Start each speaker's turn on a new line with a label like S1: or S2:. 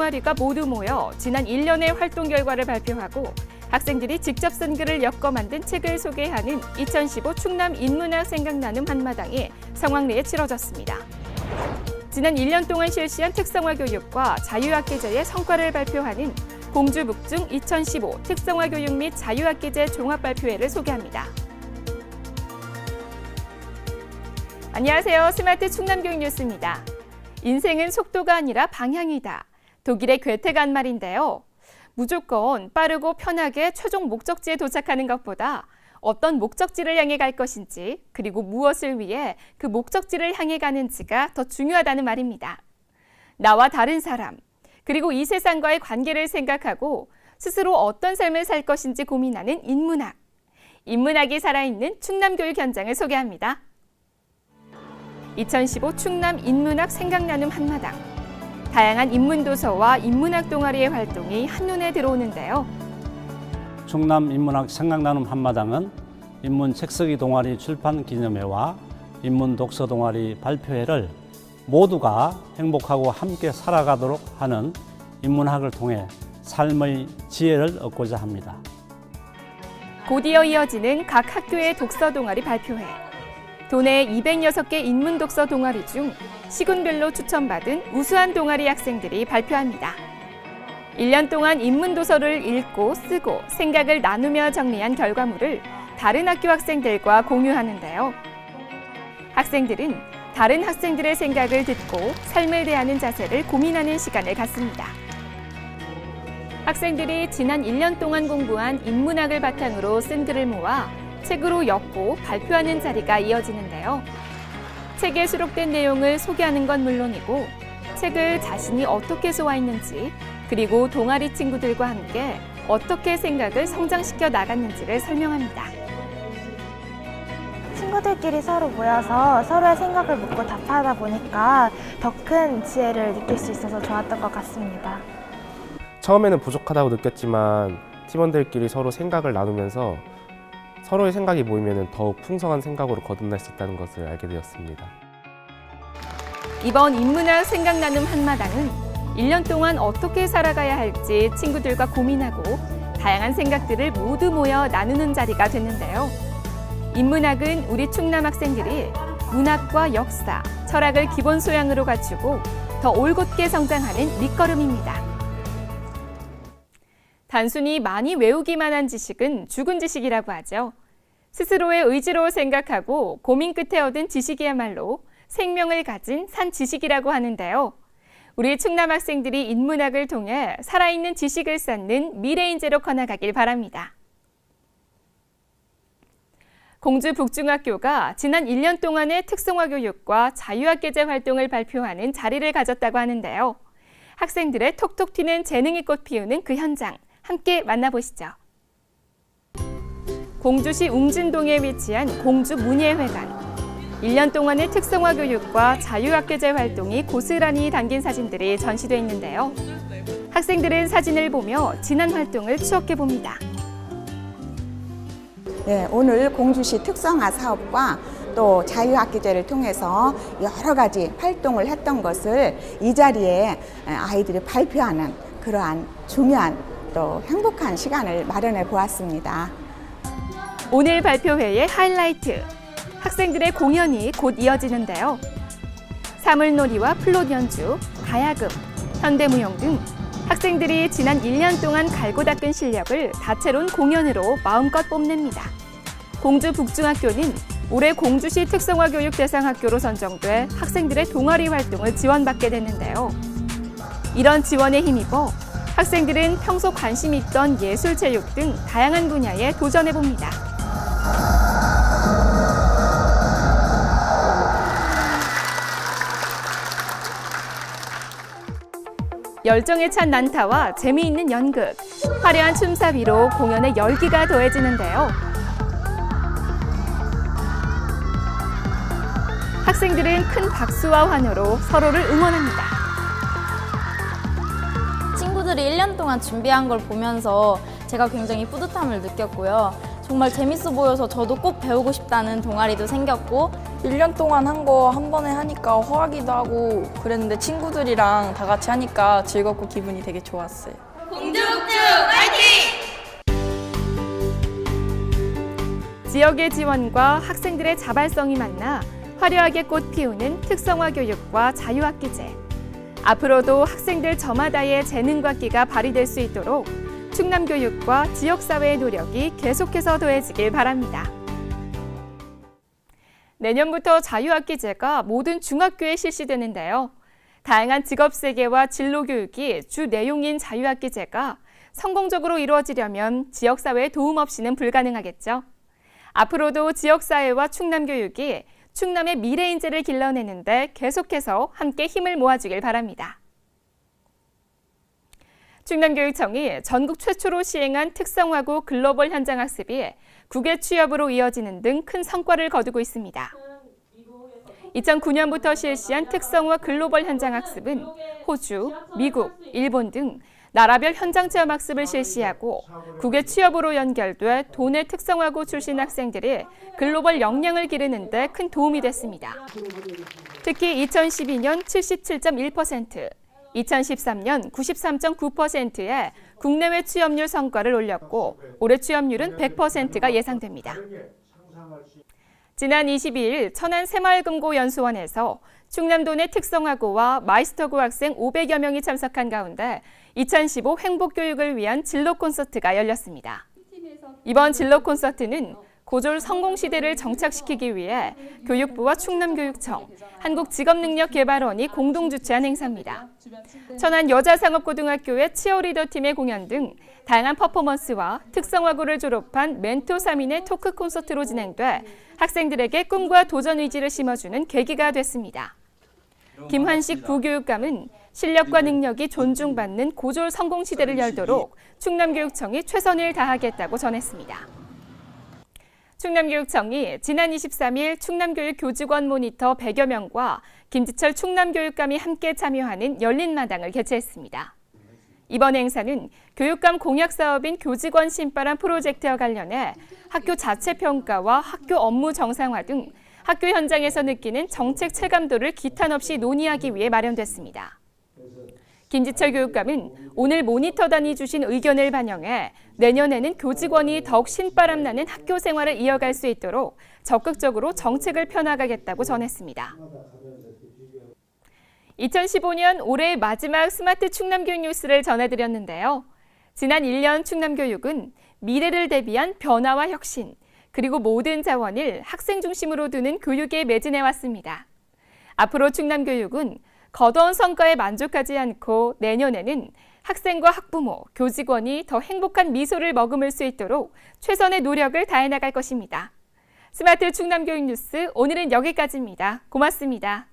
S1: 동아리가 모두 모여 지난 1년의 활동 결과를 발표하고 학생들이 직접 쓴 글을 엮어 만든 책을 소개하는 2015 충남 인문학 생각나눔 한마당이 성황리에 치러졌습니다. 지난 1년 동안 실시한 특성화 교육과 자유학기제의 성과를 발표하는 공주북중 2015 특성화 교육 및 자유학기제 종합발표회를 소개합니다. 안녕하세요. 스마트 충남교육 뉴스입니다. 인생은 속도가 아니라 방향이다. 독일의 괴테가 한 말인데요. 무조건 빠르고 편하게 최종 목적지에 도착하는 것보다 어떤 목적지를 향해 갈 것인지, 그리고 무엇을 위해 그 목적지를 향해 가는지가 더 중요하다는 말입니다. 나와 다른 사람, 그리고 이 세상과의 관계를 생각하고 스스로 어떤 삶을 살 것인지 고민하는 인문학. 인문학이 살아있는 충남교육 현장을 소개합니다. 2015 충남 인문학 생각나눔 한마당. 다양한 인문도서와 인문학 동아리의 활동이 한눈에 들어오는데요.
S2: 충남 인문학 생각나눔 한마당은 인문 책쓰기 동아리 출판 기념회와 인문 독서 동아리 발표회를 모두가 행복하고 함께 살아가도록 하는 인문학을 통해 삶의 지혜를 얻고자 합니다.
S1: 곧이어 이어지는 각 학교의 독서 동아리 발표회. 도내 206개 인문 독서 동아리 중 시군별로 추천받은 우수한 동아리 학생들이 발표합니다. 1년 동안 인문 도서를 읽고 쓰고 생각을 나누며 정리한 결과물을 다른 학교 학생들과 공유하는데요. 학생들은 다른 학생들의 생각을 듣고 삶을 대하는 자세를 고민하는 시간을 갖습니다. 학생들이 지난 1년 동안 공부한 인문학을 바탕으로 쓴 글을 모아 책으로 엮고 발표하는 자리가 이어지는데요. 책에 수록된 내용을 소개하는 건 물론이고 책을 자신이 어떻게 소화했는지, 그리고 동아리 친구들과 함께 어떻게 생각을 성장시켜 나갔는지를 설명합니다.
S3: 친구들끼리 서로 모여서 서로의 생각을 묻고 답하다 보니까 더 큰 지혜를 느낄 수 있어서 좋았던 것 같습니다.
S4: 처음에는 부족하다고 느꼈지만 팀원들끼리 서로 생각을 나누면서 서로의 생각이 모이면 더욱 풍성한 생각으로 거듭날 수 있다는 것을 알게 되었습니다.
S1: 이번 인문학 생각나눔 한마당은 1년 동안 어떻게 살아가야 할지 친구들과 고민하고 다양한 생각들을 모두 모여 나누는 자리가 됐는데요. 인문학은 우리 충남 학생들이 문학과 역사, 철학을 기본 소양으로 갖추고 더 올곧게 성장하는 밑거름입니다. 단순히 많이 외우기만 한 지식은 죽은 지식이라고 하죠. 스스로의 의지로 생각하고 고민 끝에 얻은 지식이야말로 생명을 가진 산 지식이라고 하는데요. 우리 충남 학생들이 인문학을 통해 살아있는 지식을 쌓는 미래인재로 커나가길 바랍니다. 공주북중학교가 지난 1년 동안의 특성화 교육과 자유학기제 활동을 발표하는 자리를 가졌다고 하는데요. 학생들의 톡톡 튀는 재능이 꽃 피우는 그 현장, 함께 만나보시죠. 공주시 웅진동에 위치한 공주문예회관. 1년 동안의 특성화 교육과 자유학기제 활동이 고스란히 담긴 사진들이 전시돼 있는데요. 학생들은 사진을 보며 지난 활동을 추억해봅니다.
S5: 네, 오늘 공주시 특성화 사업과 또 자유학기제를 통해서 여러 가지 활동을 했던 것을 이 자리에 아이들이 발표하는 그러한 중요한 또 행복한 시간을 마련해 보았습니다.
S1: 오늘 발표회의 하이라이트, 학생들의 공연이 곧 이어지는데요. 사물놀이와 플롯 연주, 가야금, 현대무용 등 학생들이 지난 1년 동안 갈고 닦은 실력을 다채로운 공연으로 마음껏 뽐냅니다. 공주북중학교는 올해 공주시 특성화 교육 대상 학교로 선정돼 학생들의 동아리 활동을 지원받게 됐는데요. 이런 지원에 힘입어 학생들은 평소 관심 있던 예술, 체육 등 다양한 분야에 도전해봅니다. 열정에 찬 난타와 재미있는 연극, 화려한 춤사위로 공연의 열기가 더해지는데요. 학생들은 큰 박수와 환호로 서로를 응원합니다.
S6: 친구들이 1년 동안 준비한 걸 보면서 제가 굉장히 뿌듯함을 느꼈고요. 정말 재밌어 보여서 저도 꼭 배우고 싶다는 동아리도 생겼고
S7: 1년 동안 한 거 한 번에 하니까 허하기도 하고 그랬는데 친구들이랑 다 같이 하니까 즐겁고 기분이 되게 좋았어요.
S1: 지역의 지원과 학생들의 자발성이 만나 화려하게 꽃 피우는 특성화 교육과 자유학기제. 앞으로도 학생들 저마다의 재능과 끼가 발휘될 수 있도록 충남교육과 지역사회의 노력이 계속해서 더해지길 바랍니다. 내년부터 자유학기제가 모든 중학교에 실시되는데요. 다양한 직업세계와 진로교육이 주 내용인 자유학기제가 성공적으로 이루어지려면 지역사회의 도움 없이는 불가능하겠죠. 앞으로도 지역사회와 충남교육이 충남의 미래인재를 길러내는데 계속해서 함께 힘을 모아주길 바랍니다. 충남교육청이 전국 최초로 시행한 특성화고 글로벌 현장학습이 국외 취업으로 이어지는 등 큰 성과를 거두고 있습니다. 2009년부터 실시한 특성화 글로벌 현장학습은 호주, 미국, 일본 등 나라별 현장체험학습을 실시하고 국외 취업으로 연결돼 도내 특성화고 출신 학생들이 글로벌 역량을 기르는 데 큰 도움이 됐습니다. 특히 2012년 77.1%, 2013년 93.9%의 국내외 취업률 성과를 올렸고 올해 취업률은 100%가 예상됩니다. 지난 22일 천안 새마을금고연수원에서 충남도 내 특성화고와 마이스터고 학생 500여 명이 참석한 가운데 2015 행복교육을 위한 진로 콘서트가 열렸습니다. 이번 진로 콘서트는 고졸 성공시대를 정착시키기 위해 교육부와 충남교육청, 한국직업능력개발원이 공동 주최한 행사입니다. 천안 여자상업고등학교의 치어리더팀의 공연 등 다양한 퍼포먼스와 특성화고를 졸업한 멘토 3인의 토크 콘서트로 진행돼 학생들에게 꿈과 도전 의지를 심어주는 계기가 됐습니다. 김환식 부교육감은 실력과 능력이 존중받는 고졸 성공시대를 열도록 충남교육청이 최선을 다하겠다고 전했습니다. 충남교육청이 지난 23일 충남교육 교직원 모니터 100여 명과 김지철 충남교육감이 함께 참여하는 열린 마당을 개최했습니다. 이번 행사는 교육감 공약 사업인 교직원 신바람 프로젝트와 관련해 학교 자체 평가와 학교 업무 정상화 등 학교 현장에서 느끼는 정책 체감도를 기탄 없이 논의하기 위해 마련됐습니다. 김지철 교육감은 오늘 모니터단이 주신 의견을 반영해 내년에는 교직원이 더욱 신바람 나는 학교 생활을 이어갈 수 있도록 적극적으로 정책을 펴나가겠다고 전했습니다. 2015년 올해의 마지막 스마트 충남교육 뉴스를 전해드렸는데요. 지난 1년 충남교육은 미래를 대비한 변화와 혁신, 그리고 모든 자원을 학생 중심으로 두는 교육에 매진해왔습니다. 앞으로 충남교육은 거둬온 성과에 만족하지 않고 내년에는 학생과 학부모, 교직원이 더 행복한 미소를 머금을 수 있도록 최선의 노력을 다해 나갈 것입니다. 스마트 충남교육 뉴스 오늘은 여기까지입니다. 고맙습니다.